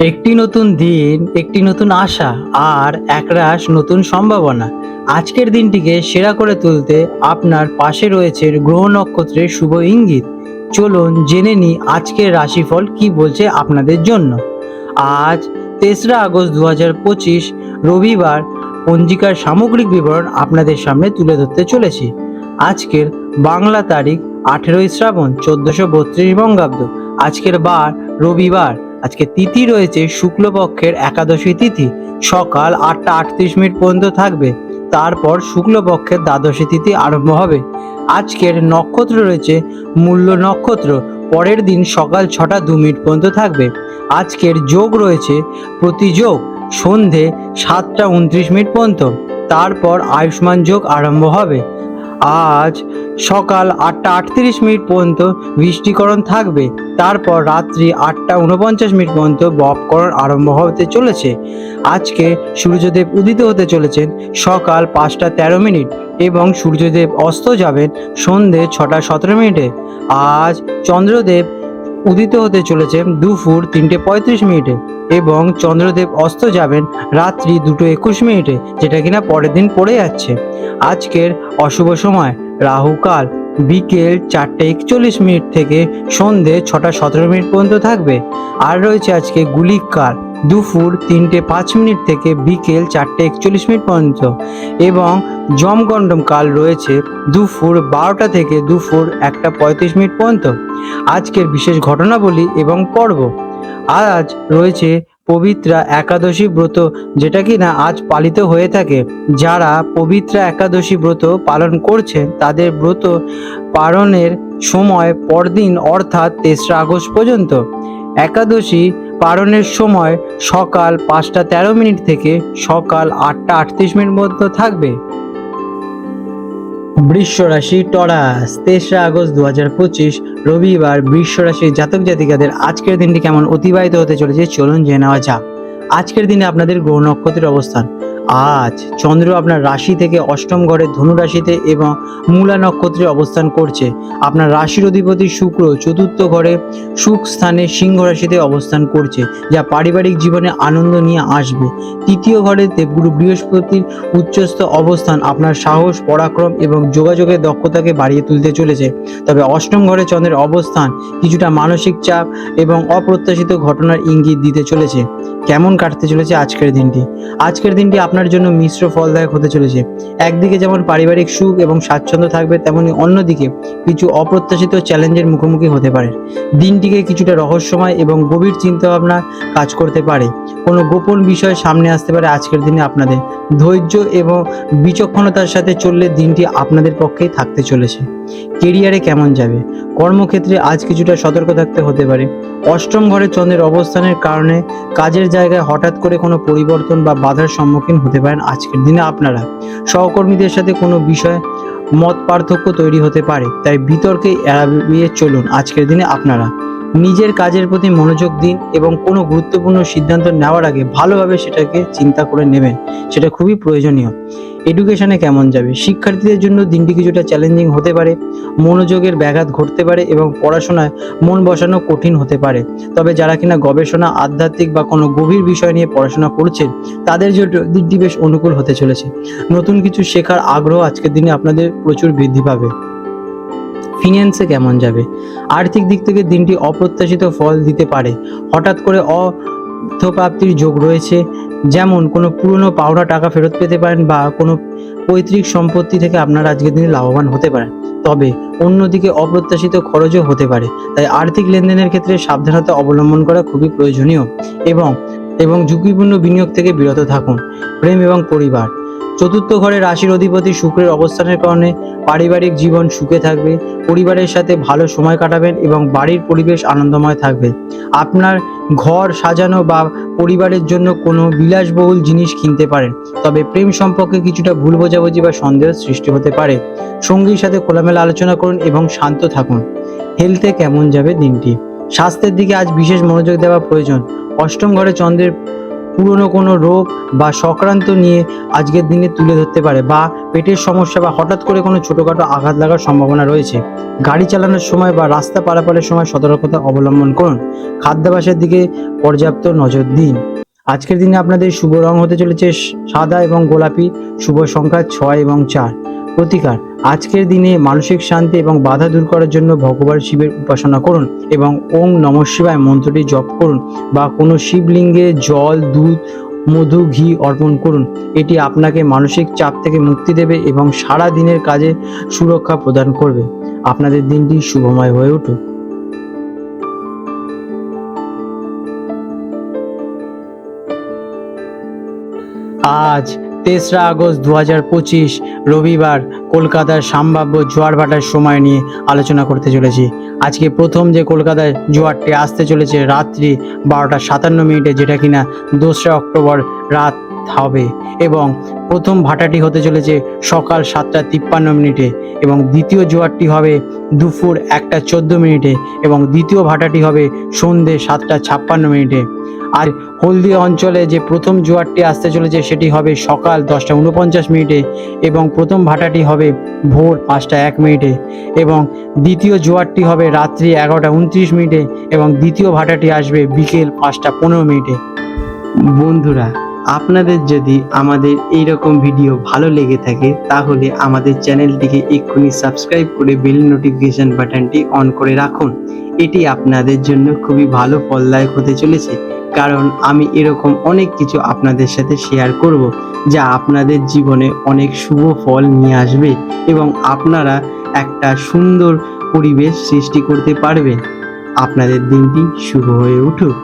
একটি নতুন দিন, একটি নতুন আশা আর একরাশ নতুন সম্ভাবনা। আজকের দিনটিকে সেরা করে তুলতে আপনার পাশে রয়েছে গ্রহ নক্ষত্রের শুভ ইঙ্গিত। চলুন জেনে নিই আজকের রাশিফল কি বলছে আপনাদের জন্য। আজ ৩রা আগস্ট ২০২৫ রবিবার। পঞ্জিকার সামগ্রিক বিবরণ আপনাদের সামনে তুলে ধরতে চলেছি। আজকের বাংলা তারিখ ১৮ই শ্রাবণ ১৪৩২ বঙ্গাব্দ। আজকের বার রবিবার। আজকে তিথি রয়েছে শুক্লপক্ষের একাদশী তিথি, সকাল ৮টা ৩৮ পর্যন্ত থাকবে। তারপর শুক্লপক্ষের দ্বাদশী তিথি আরম্ভ হবে। আজকের নক্ষত্র রয়েছে মূল্য নক্ষত্র, পরের দিন সকাল ৬টা ২ পর্যন্ত থাকবে। আজকের যোগ রয়েছে প্রতিযোগ সন্ধে ৭টা ২৯ পর্যন্ত, তারপর আয়ুষ্মান যোগ আরম্ভ হবে। আজ সকাল ৮টা ৩৮ পর্যন্ত বৃষ্টিকরণ থাকবে, তারপর রাত্রি ৮টা ৪৯ পর্যন্ত বপকরণ আরম্ভ হতে চলেছে। আজকে সূর্যদেব উদিত হতে চলেছেন সকাল ৫টা ১৩ এবং সূর্যদেব অস্ত যাবেন সন্ধে ৬টা ১৭। আজ চন্দ্রদেব উদিত হতে চলেছেন দুপুর ৩টে ৩৫ এবং চন্দ্রদেব অস্ত যাবেন রাত্রি ২টো ২১, যেটা কিনা পরের দিন পড়ে যাচ্ছে। আজকের অশুভ সময় রাহুকাল বিকেল ৪টা ৪১ থেকে সন্ধে ৬টা ১৭ পর্যন্ত থাকবে। আর রয়েছে আজকে গুলিক কাল দুপুর ৩টে ৫ থেকে বিকেল ৪টা ৪১ পর্যন্ত, এবং যমগণ্ডম কাল রয়েছে দুপুর ১২টা থেকে দুপুর ১টা ৩৫ পর্যন্ত। আজকের বিশেষ ঘটনাবলী এবং পর্ব। আজ রয়েছে পবিত্রা একাদশী ব্রত, যেটা কিনা আজ পালিত হয়ে থাকে। যারা পবিত্রা একাদশী ব্রত পালন করছেন তাদের ব্রত পালনের সময় পরদিন অর্থাৎ ৩রা আগস্ট পর্যন্ত। একাদশী পালনের সময় সকাল ৫টা ১৩ থেকে সকাল ৮টা ৩৮ মধ্যে থাকবে। বৃষ রাশি টরাস, ৩রা আগস্ট ২০২৫ রবিবার। বৃষ রাশির জাতক জাতিকাদের আজকের দিনটি কেমন অতিবাহিত হতে চলেছে চলুন জেনে নেওয়া যাক। আজকের দিনে আপনাদের গ্রহ নক্ষত্রের অবস্থান। আজ চন্দ্র আপনার রাশি থেকে অষ্টম ঘরে ধনু রাশিতে এবং মূলা নক্ষত্রে অবস্থান করছে। আপনার রাশির অধিপতি শুক্র চতুর্থ ঘরে সুখ স্থানে সিংহ রাশিতে অবস্থান করছে, যা পারিবারিক জীবনে আনন্দ নিয়ে আসবে। তৃতীয় ঘরে দেবগুরু বৃহস্পতির উচ্চস্থ অবস্থান আপনার সাহস, পরাক্রম এবং যোগাযোগের দক্ষতাকে বাড়িয়ে তুলতে চলেছে। তবে অষ্টম ঘরে চন্দ্রের অবস্থান কিছুটা মানসিক চাপ এবং অপ্রত্যাশিত ঘটনার ইঙ্গিত দিতে চলেছে। কেমন কাটতে চলেছে আজকের দিনটি? আজকের দিনটি আপনার জন্য মিশ্র ফলদায়ক হতে চলেছে। একদিকে যেমন পারিবারিক সুখ এবং স্বাচ্ছন্দ্য থাকবে, তেমনি অন্যদিকে কিছু অপ্রত্যাশিত চ্যালেঞ্জের মুখোমুখি হতে পারে। দিনটিকে কিছুটা রহস্যময় এবং গভীর চিন্তাভাবনা কাজ করতে পারে। কোনো গোপন বিষয় সামনে আসতে পারে আজকের দিনে। আপনাদের ধৈর্য এবং বিচক্ষণতার সাথে চললে দিনটি আপনাদের পক্ষেই থাকতে চলেছে। কেরিয়ারে কেমন যাবে? কর্মক্ষেত্রে আজ কিছুটা সতর্ক থাকতে হতে পারে। অষ্টম ঘরে চন্দ্রের অবস্থানের কারণে কাজের জায়গায় হঠাৎ করে কোনো পরিবর্তন বা বাধার সম্মুখীন হতে পারেন আজকের দিনে আপনারা। সহকর্মীদের সাথে কোনো বিষয়ে মত পার্থক্য তৈরি হতে পারে, তাই বিতর্কে এড়িয়ে চলুন আজকের দিনে আপনারা। নিজের কাজের প্রতি মনোযোগ দিন এবং কোনো গুরুত্বপূর্ণ সিদ্ধান্ত নেওয়ার আগে ভালোভাবে সেটাকে চিন্তা করে নেবেন, সেটা খুবই প্রয়োজনীয়। এডুকেশনে কেমন যাবে? শিক্ষার্থীদের জন্য দিনটি কিছুটা চ্যালেঞ্জিং হতে পারে। মনোযোগের ব্যাঘাত ঘটতে পারে এবং পড়াশোনায় মন বসানো কঠিন হতে পারে। তবে যারা কিনা গবেষণা, আধ্যাত্মিক বা কোনো গভীর বিষয় নিয়ে পড়াশোনা করছেন তাদের জন্য দিনটি বেশ অনুকূল হতে চলেছে। নতুন কিছু শেখার আগ্রহ আজকের দিনে আপনাদের প্রচুর বৃদ্ধি পাবে। ফিন্যান্সে কেমন যাবে? আর্থিক দিক থেকে দিনটি অপ্রত্যাশিত ফল দিতে পারে। হঠাৎ করে অর্থপ্রাপ্তির যোগ রয়েছে, যেমন কোনো পুরনো পাওনা টাকা ফেরত পেতে পারেন বা কোনো পৈতৃক সম্পত্তি থেকে আপনারা আজকের দিনে লাভবান হতে পারেন। তবে অন্যদিকে অপ্রত্যাশিত খরচও হতে পারে, তাই আর্থিক লেনদেনের ক্ষেত্রে সাবধানতা অবলম্বন করা খুবই প্রয়োজনীয় এবং ঝুঁকিপূর্ণ বিনিয়োগ থেকে বিরত থাকুন। প্রেম এবং পরিবার। চতুর্থ ঘরে রাশির অধিপতি শুক্রের অবস্থানের কারণে পারিবারিক জীবন সুখে থাকবে। পরিবারের সাথে ভালো সময় কাটাবেন এবং বাড়ির পরিবেশ আনন্দময় থাকবে। আপনার ঘর সাজানো বা পরিবারের জন্য কোনো বিলাসবহুল জিনিস কিনতে পারেন। তবে প্রেম সম্পর্কে কিছুটা ভুল বোঝাবুঝি বা সন্দেহের সৃষ্টি হতে পারে। সঙ্গীর সাথে খোলামেলা আলোচনা করুন এবং শান্ত থাকুন। হেলথে কেমন যাবে দিনটি? স্বাস্থ্যের দিকে আজ বিশেষ মনোযোগ দেওয়া প্রয়োজন। অষ্টম ঘরে চন্দ্রের পুরনো কোনো রোগ বা সংক্রান্ত নিয়ে আজকের দিনে তুলে ধরতে পারে, বা পেটের সমস্যা বা হঠাৎ করে কোনো ছোটোখাটো আঘাত লাগার সম্ভাবনা রয়েছে। গাড়ি চালানোর সময় বা রাস্তা পারাপারের সময় সতর্কতা অবলম্বন করুন। খাদ্যাভ্যাসের দিকে পর্যাপ্ত নজর দিন। আজকের দিনে আপনাদের শুভ রং হতে চলেছে সাদা এবং গোলাপি। শুভ সংখ্যা 6 এবং 4। প্রতিকার: আজকের দিনে মানসিক শান্তি এবং বাধা দূর করার জন্য ভগবান শিবের উপাসনা করুন এবং ওং নমঃ শিবায় মন্ত্রটি জপ করুন, বা কোনো শিবলিঙ্গে জল, দুধ, মধু, ঘি অর্পণ করুন। এটি আপনাকে মানসিক চাপ থেকে মুক্তি দেবে এবং সারা দিনের কাজে সুরক্ষা প্রদান করবে। আপনাদের দিনটি শুভময় হয়ে উঠুক। আজ 3রা আগস্ট 2025 রবিবার কলকাতার সম্ভাব্য জোয়ার ভাটার সময় নিয়ে আলোচনা করতে চলেছি। আজকে প্রথম যে কলকাতায় জোয়ারটি আসতে চলেছে রাত্রি 12:57, যেটা কিনা 2রা অক্টোবর রাত হবে, এবং প্রথম ভাটাটি হতে চলেছে সকাল 7:53, এবং দ্বিতীয় জোয়ারটি হবে দুপুর 1:14, এবং দ্বিতীয় ভাটাটি হবে সন্ধ্যে 7:56। আর হলদিয়া অঞ্চলে যে প্রথম জোয়ারটি আসতে চলেছে সেটি হবে সকাল 10:49, এবং প্রথম ভাটাটি হবে ভোর 5:01, এবং দ্বিতীয় জোয়ারটি হবে রাত্রি 11:29, এবং দ্বিতীয় ভাটাটি আসবে বিকেল 5:15। বন্ধুরা, আপনাদের যদি আমাদের এই রকম ভিডিও ভালো লেগে থাকে তাহলে আমাদের চ্যানেলটিকে এক্ষুনি সাবস্ক্রাইব করে বেল নোটিফিকেশন বাটনটি অন করে রাখুন। এটি আপনাদের জন্য খুবই ভালো ফলদায়ক হতে চলেছে, কারণ আমি এরকম অনেক কিছু আপনাদের সাথে শেয়ার করব যা আপনাদের জীবনে অনেক শুভ ফল নিয়ে আসবে, এবং আপনারা একটা সুন্দর পরিবেশ সৃষ্টি করতে পারবেন। আপনাদের দিনটি শুভ হয়ে উঠুক।